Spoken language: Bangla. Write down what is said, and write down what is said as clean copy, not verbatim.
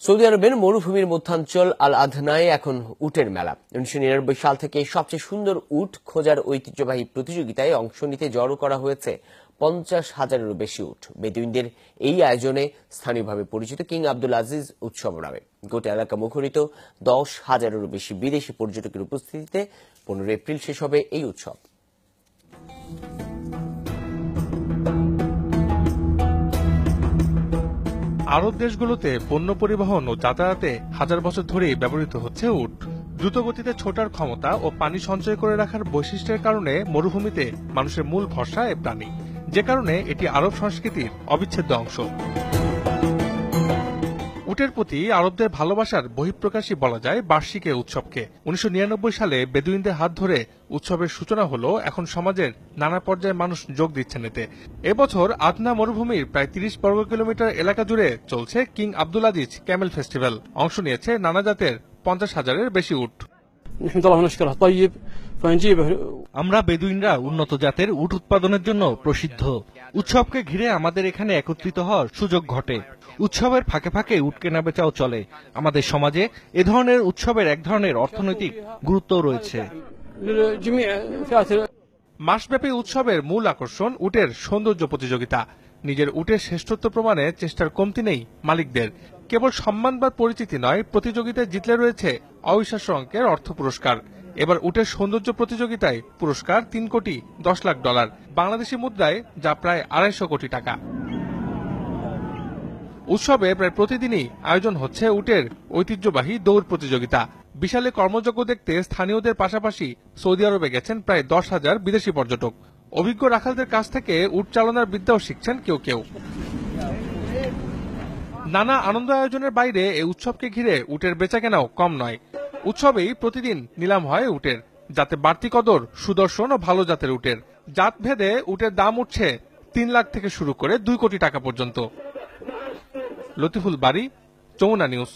সৌদি আরবের মরুভূমির মধ্যাঞ্চল আল আদনায় এখন উটের মেলা। 1999 সাল থেকে সবচেয়ে সুন্দর উট খোঁজার ঐতিহ্যবাহী প্রতিযোগিতায় অংশ নিতে জড়ো করা হয়েছে 50,000-এরও বেশি উট। বেদুইনদের এই আয়োজনে স্থানীয়ভাবে পরিচিত কিং আব্দুল আজিজ উৎসব নামে গোটা এলাকা মুখরিত। 10,000-এরও বেশি বিদেশি পর্যটকের উপস্থিতিতে 15 এপ্রিল শেষ হবে এই উৎসব। আরব দেশগুলোতে পণ্য পরিবহন ও যাতায়াতে হাজার বছর ধরেই ব্যবহৃত হচ্ছে উট। দ্রুতগতিতে ছোটার ক্ষমতা ও পানি সঞ্চয় করে রাখার বৈশিষ্ট্যের কারণে মরুভূমিতে মানুষের মূল ভরসা এ প্রাণী, যে কারণে এটি আরব সংস্কৃতির অবিচ্ছেদ্য অংশ। উটের প্রতি আরবদের ভালোবাসার বহিঃপ্রকাশই বলা যায় বার্ষিক এ উৎসবকে। 1999 সালে বেদুইনদের হাত ধরে উৎসবের সূচনা হলো। এখন সমাজের নানা পর্যায়ের মানুষ যোগ দিচ্ছেন এতে। এবছর আদনা মরুভূমির প্রায় 30 বর্গ কিলোমিটার এলাকা জুড়ে চলছে king Abdul Aziz Camel festival. অংশ নিয়েছে নানা জাতের 50,000-এর বেশি উট। আমরা বেদুইনরা উন্নত জাতের উট উৎপাদনের জন্য প্রসিদ্ধ। উৎসবকে ঘিরে আমাদের এখানে একত্রিত হওয়ার সুযোগ ঘটে। উৎসবের ফাঁকে ফাঁকে উট কেনা বেচাও চলে। আমাদের সমাজে এ ধরনের উৎসবের এক ধরনের অর্থনৈতিক গুরুত্ব রয়েছে। মাসব্যাপী উৎসবের মূল আকর্ষণ উটের সৌন্দর্য প্রতিযোগিতা। নিজের উটের শ্রেষ্ঠত্ব প্রমাণে চেষ্টার কমতি নেই মালিকদের। কেবল সম্মান বা পরিচিতি নয়, প্রতিযোগিতায় জিতলে রয়েছে অবিশ্বাস্য অঙ্কের অর্থ পুরস্কার। এবার উটের সৌন্দর্য প্রতিযোগিতায় পুরস্কার $3 কোটি 10 লাখ, বাংলাদেশি মুদ্রায় যা প্রায় 250 কোটি টাকা। উৎসবে প্রায় প্রতিদিনই আয়োজন হচ্ছে উটের ঐতিহ্যবাহী দৌড় প্রতিযোগিতা। বিশালে কর্মযজ্ঞ দেখতে স্থানীয়দের পাশাপাশি সৌদি আরবে গেছেন প্রায় 10,000 বিদেশি পর্যটক। অভিজ্ঞ রাখালদের কাছ থেকে উট চালনার বিদ্যাও শিখছেন কেউ কেউ। নানা আনন্দ আয়োজনের বাইরে এই উৎসবকে ঘিরে উটের বেচাকেনাও কম নয়। উৎসবেই প্রতিদিন নিলাম হয় উটের, যাতে বাড়তি কদর সুদর্শন ও ভালো জাতের উটের। জাত ভেদে উটের দাম উঠছে 3 লাখ থেকে শুরু করে 2 কোটি টাকা পর্যন্ত। লতিফুল বারী, যমুনা নিউজ।